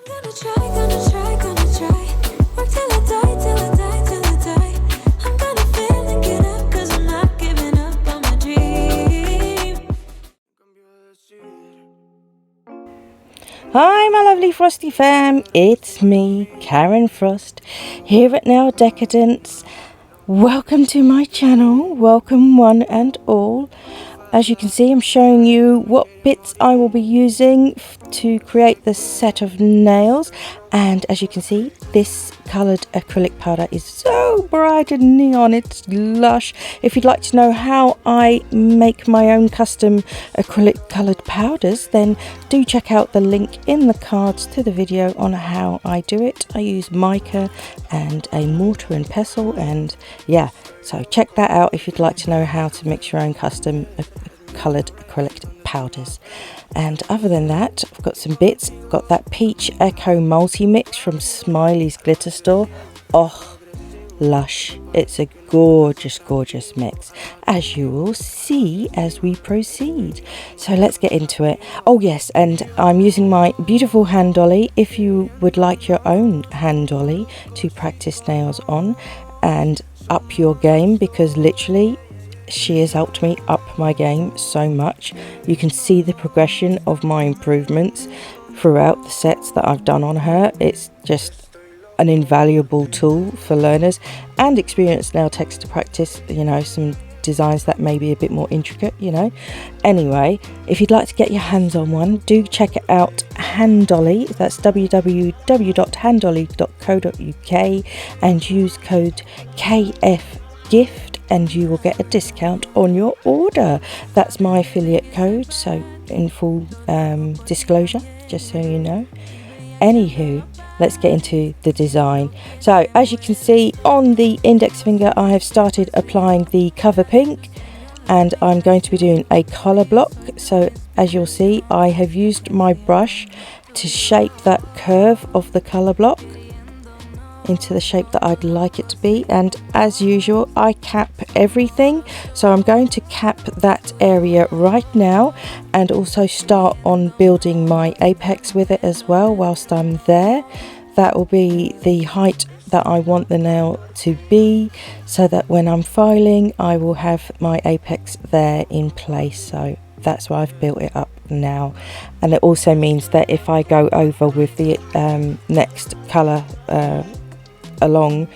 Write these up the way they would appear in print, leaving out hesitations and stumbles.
Gonna try, gonna try, gonna try. Work till I die, till I die, till I die. I'm gonna fail and get up, cause I'm not giving up on my dream. Hi my lovely Frosty Fam, it's me, Karen Frost, here at Nail Decadence. Welcome to my channel, welcome one and all. As you can see, I'm showing you what bits I will be using to create this set of nails. And as you can see, this coloured acrylic powder is so bright and neon, it's lush. If you'd like to know how I make my own custom acrylic coloured powders, then do check out the link in the cards to the video on how I do it. I use mica and a mortar and pestle, and yeah, so check that out if you'd like to know how to mix your own custom coloured acrylic powders. And other than that, I've got some bits. I've got that Peach Echo multi-mix from Smiley's Glitter Store. Oh, lush. It's a gorgeous, gorgeous mix, as you will see as we proceed. So let's get into it. Oh yes, and I'm using my beautiful Handolly. If you would like your own Handolly to practice nails on and up your game, because literally she has helped me up my game so much. You can see the progression of my improvements throughout the sets that I've done on her. It's just an invaluable tool for learners and experienced nail techs to practice, you know, some designs that may be a bit more intricate, you know. Anyway, if you'd like to get your hands on one, do check out Handolly. That's www.handolly.co.uk and use code KFGIFT and you will get a discount on your order. That's my affiliate code, so in full disclosure, just so you know. Anywho, let's get into the design. So as you can see on the index finger, I have started applying the cover pink, and I'm going to be doing a collar block. So as you'll see, I have used my brush to shape that curve of the color block into the shape that I'd like it to be. And as usual, I cap everything, so I'm going to cap that area right now and also start on building my apex with it as well whilst I'm there. That will be the height that I want the nail to be, so that when I'm filing I will have my apex there in place. So that's why I've built it up now, and it also means that if I go over with the next colour along,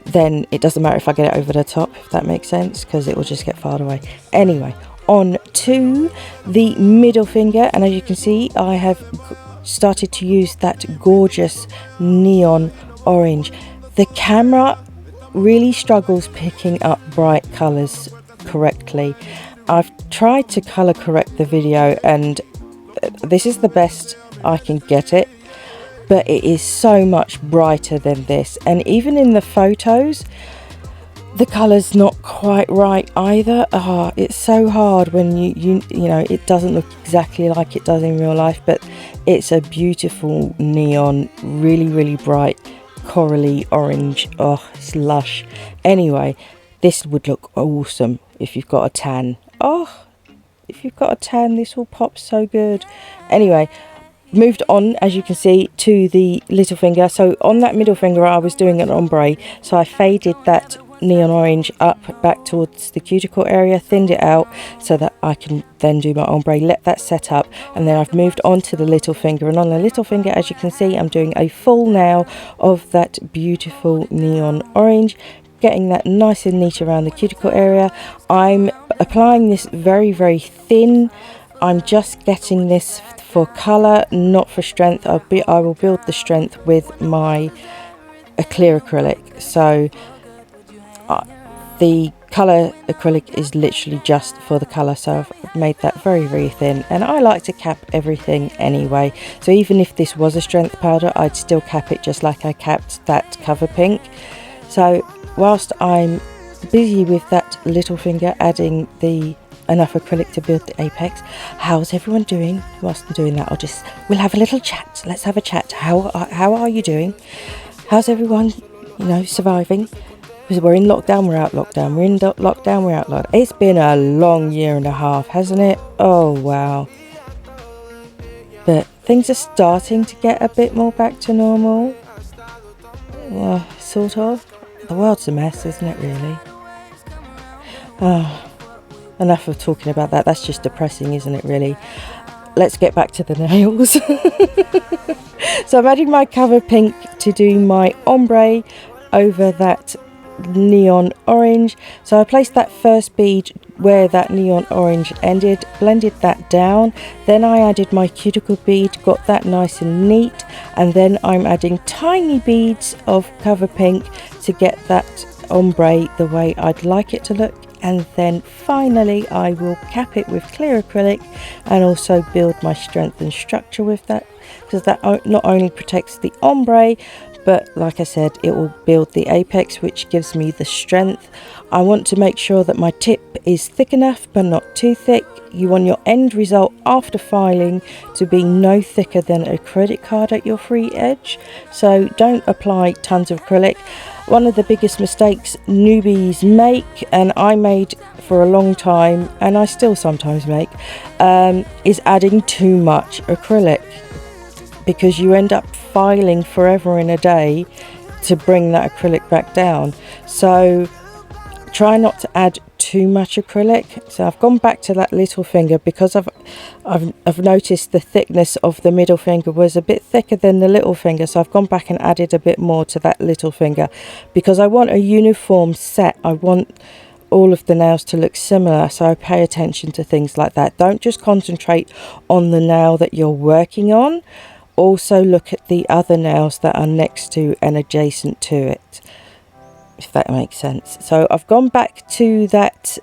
then it doesn't matter if I get it over the top, if that makes sense, because it will just get filed away. Anyway, on to the middle finger, and as you can see, I have started to use that gorgeous neon orange. The camera really struggles picking up bright colours correctly. I've tried to colour correct the video, and this is the best I can get it, but it is so much brighter than this, and even in the photos the color's not quite right either. It's so hard when you know it doesn't look exactly like it does in real life, but it's a beautiful neon, really bright corally orange. Oh, it's lush. Anyway, this would look awesome if you've got a tan. If you've got a tan, this will pop so good. Anyway, moved on, as you can see, to the little finger. So on that middle finger I was doing an ombre, so I faded that neon orange up back towards the cuticle area, thinned it out so that I can then do my ombre, let that set up, and then I've moved on to the little finger. And on the little finger, as you can see, I'm doing a full nail of that beautiful neon orange, getting that nice and neat around the cuticle area. I'm applying this very thin. I'm just getting this for colour, not for strength. I will build the strength with my clear acrylic. So the colour acrylic is literally just for the colour, so I've made that very thin, and I like to cap everything anyway. So even if this was a strength powder, I'd still cap it just like I capped that cover pink. So whilst I'm busy with that little finger, adding enough acrylic to build the apex, how's everyone doing? Whilst I'm doing that, we'll have a little chat. Let's have a chat. How are you doing? How's everyone, surviving? Because we're in lockdown, we're out lockdown, we're in lockdown, we're out lockdown. It's been a long year and a half, hasn't it? Oh wow. But things are starting to get a bit more back to normal. Well, sort of. The world's a mess, isn't it, really? Oh, enough of talking about that. That's just depressing, isn't it, really? Let's get back to the nails. So I'm adding my cover pink to do my ombre over that neon orange. So I placed that first bead where that neon orange ended, blended that down, then I added my cuticle bead, got that nice and neat, and then I'm adding tiny beads of cover pink to get that ombre the way I'd like it to look. And then finally I will cap it with clear acrylic and also build my strength and structure with that, because that not only protects the ombre, but like I said, it will build the apex, which gives me the strength. I want to make sure that my tip is thick enough but not too thick. You want your end result after filing to be no thicker than a credit card at your free edge, so don't apply tons of acrylic. One of the biggest mistakes newbies make, and I made for a long time and I still sometimes make, is adding too much acrylic, because you end up filing forever in a day to bring that acrylic back down. So try not to add too much acrylic. So I've gone back to that little finger because I've noticed the thickness of the middle finger was a bit thicker than the little finger, so I've gone back and added a bit more to that little finger because I want a uniform set. I want all of the nails to look similar, so I pay attention to things like that. Don't just concentrate on the nail that you're working on, also look at the other nails that are next to and adjacent to it, if that makes sense. So I've gone back to that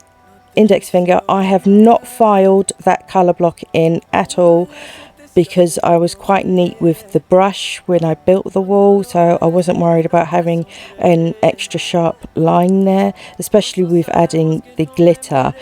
index finger. I have not filed that colour block in at all because I was quite neat with the brush when I built the wall, so I wasn't worried about having an extra sharp line there, especially with adding the glitter.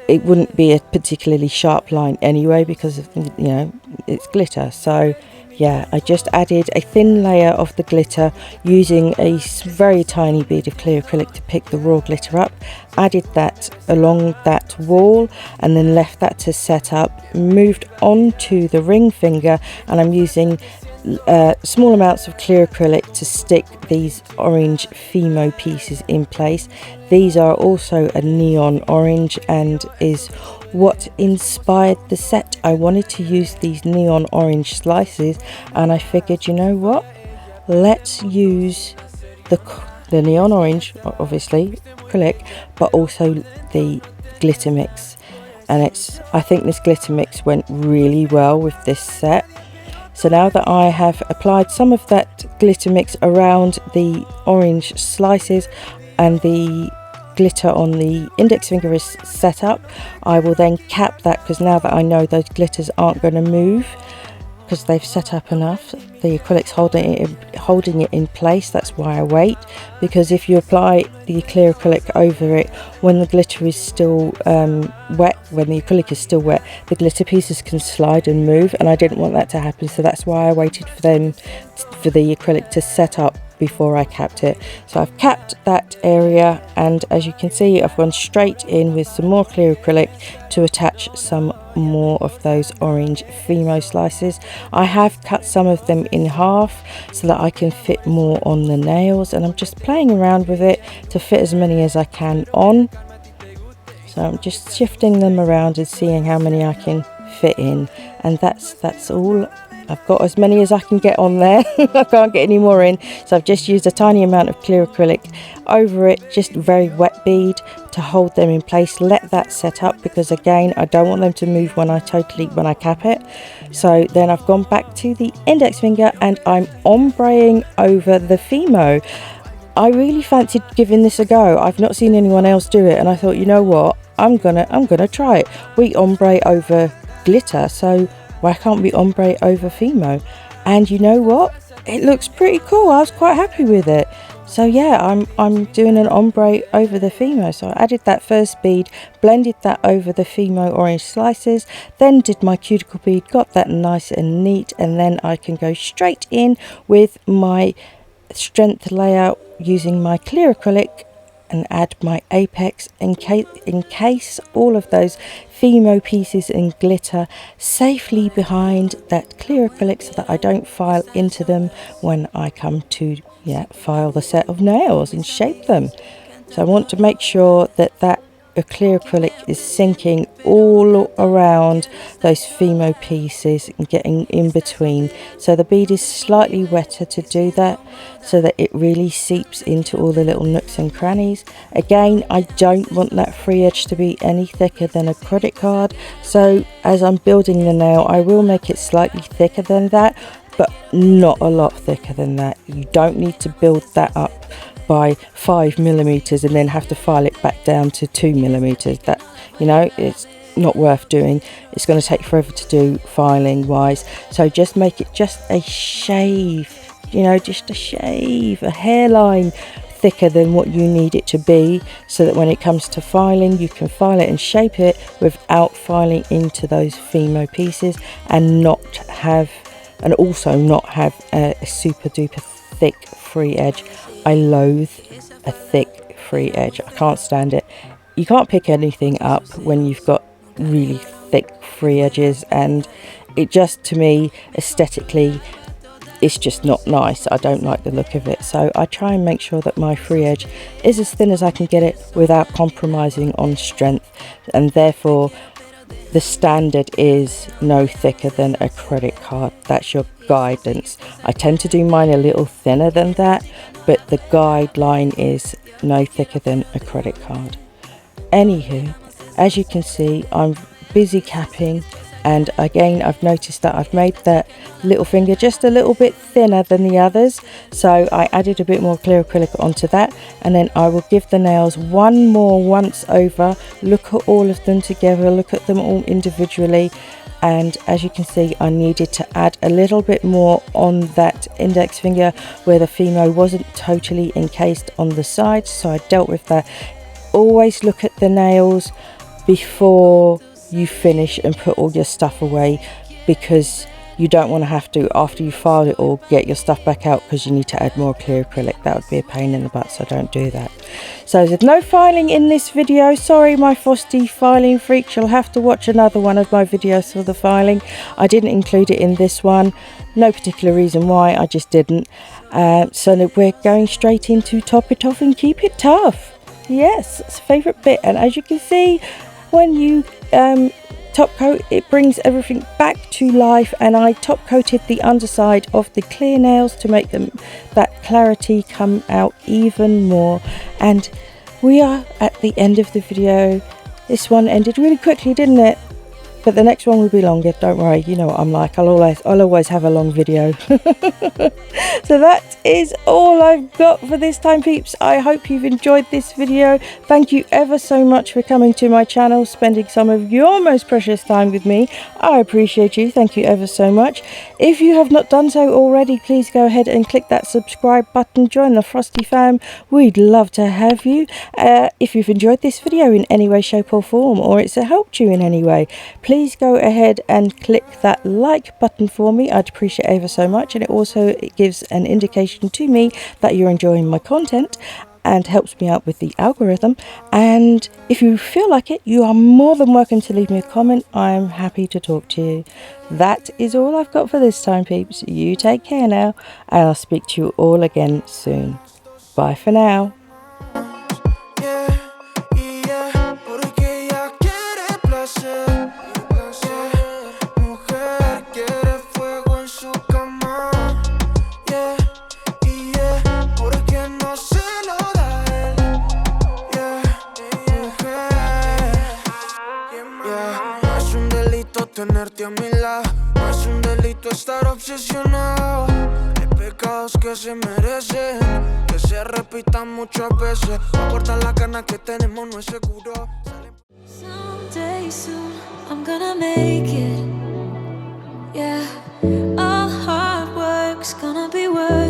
It wouldn't be a particularly sharp line anyway because of, you know, it's glitter. So yeah, I just added a thin layer of the glitter using a very tiny bead of clear acrylic to pick the raw glitter up, added that along that wall and then left that to set up, moved on to the ring finger, and I'm using small amounts of clear acrylic to stick these orange Fimo pieces in place. These are also a neon orange and is what inspired the set. I wanted to use these neon orange slices and I figured, you know what, let's use the neon orange, obviously acrylic, but also the glitter mix. And I think this glitter mix went really well with this set. So now that I have applied some of that glitter mix around the orange slices and the glitter on the index finger is set up, I will then cap that, because now that I know those glitters aren't going to move because they've set up enough, the acrylic's holding it in place. That's why I wait, because if you apply the clear acrylic over it when the glitter is still wet, when the acrylic is still wet, the glitter pieces can slide and move, and I didn't want that to happen, so that's why I waited for the acrylic to set up before I capped it. So I've capped that area, and as you can see, I've gone straight in with some more clear acrylic to attach some more of those orange Fimo slices. I have cut some of them in half so that I can fit more on the nails, and I'm just playing around with it to fit as many as I can on. So I'm just shifting them around and seeing how many I can fit in, and that's all. I've got as many as I can get on there. I can't get any more in, so I've just used a tiny amount of clear acrylic over it, just a very wet bead to hold them in place. Let that set up, because again, I don't want them to move when I cap it. So then I've gone back to the index finger and I'm ombreing over the Fimo. I really fancied giving this a go. I've not seen anyone else do it, and I thought, you know what, I'm gonna try it. We ombre over glitter, so why can't we ombre over Fimo? And you know what? It looks pretty cool. I was quite happy with it. So yeah, I'm doing an ombre over the Fimo. So I added that first bead, blended that over the Fimo orange slices, then did my cuticle bead, got that nice and neat, and then I can go straight in with my strength layout using my clear acrylic and add my apex, encase all of those Fimo pieces in glitter safely behind that clear acrylic so that I don't file into them when I come to file the set of nails and shape them. So I want to make sure that that clear acrylic is sinking all around those Fimo pieces and getting in between. So the bead is slightly wetter to do that so that it really seeps into all the little nooks and crannies. Again, I don't want that free edge to be any thicker than a credit card. So as I'm building the nail, I will make it slightly thicker than that, but not a lot thicker than that. You don't need to build that up by 5 millimeters and then have to file it back down to 2 millimeters. That, you know, it's not worth doing. It's going to take forever to do filing wise. So just make it just a shave, you know, just a shave, a hairline thicker than what you need it to be, so that when it comes to filing, you can file it and shape it without filing into those Fimo pieces, and also not have a super duper thick free edge. I loathe a thick free edge. I can't stand it. You can't pick anything up when you've got really thick free edges, and it just, to me, aesthetically, it's just not nice. I don't like the look of it. So I try and make sure that my free edge is as thin as I can get it without compromising on strength, and therefore the standard is no thicker than a credit card. That's your guidance. I tend to do mine a little thinner than that, but the guideline is no thicker than a credit card. Anywho, as you can see, I'm busy capping, and again I've noticed that I've made that little finger just a little bit thinner than the others, so I added a bit more clear acrylic onto that, and then I will give the nails one more once over, look at all of them together, look at them all individually. And as you can see, I needed to add a little bit more on that index finger where the Fimo wasn't totally encased on the sides, so I dealt with that. Always look at the nails before you finish and put all your stuff away, because you don't want to have to, after you filed it all, get your stuff back out because you need to add more clear acrylic. That would be a pain in the butt, so don't do that. So there's no filing in this video. Sorry, my Frosty filing freaks. You'll have to watch another one of my videos for the filing. I didn't include it in this one. No particular reason why, I just didn't. So we're going straight into top it off and keep it tough. Yes, it's a favourite bit. And as you can see, when you top coat, it brings everything back to life, and I top coated the underside of the clear nails to make them that clarity come out even more. And we are at the end of the video. This one ended really quickly, didn't it? But the next one will be longer, don't worry. You know what I'm like, I'll always have a long video. So that is all I've got for this time, peeps. I hope you've enjoyed this video. Thank you ever so much for coming to my channel, spending some of your most precious time with me. I appreciate you. Thank you ever so much. If you have not done so already, please go ahead and click that subscribe button. Join the Frosty Fam. We'd love to have you. If you've enjoyed this video in any way, shape or form, or it's helped you in any way, please go ahead and click that like button for me. I'd appreciate it ever so much, and it gives an indication to me that you're enjoying my content and helps me out with the algorithm. And if you feel like it, you are more than welcome to leave me a comment. I'm happy to talk to you. That is all I've got for this time, peeps. You take care now, and I'll speak to you all again soon. Bye for now. Tenerte a mi lado, no es un delito estar obsesionado. Hay pecados que se merecen, que se repitan muchas veces. Aportar la cana que tenemos no es seguro. Someday soon, I'm gonna make it. Yeah, all hard work's gonna be worth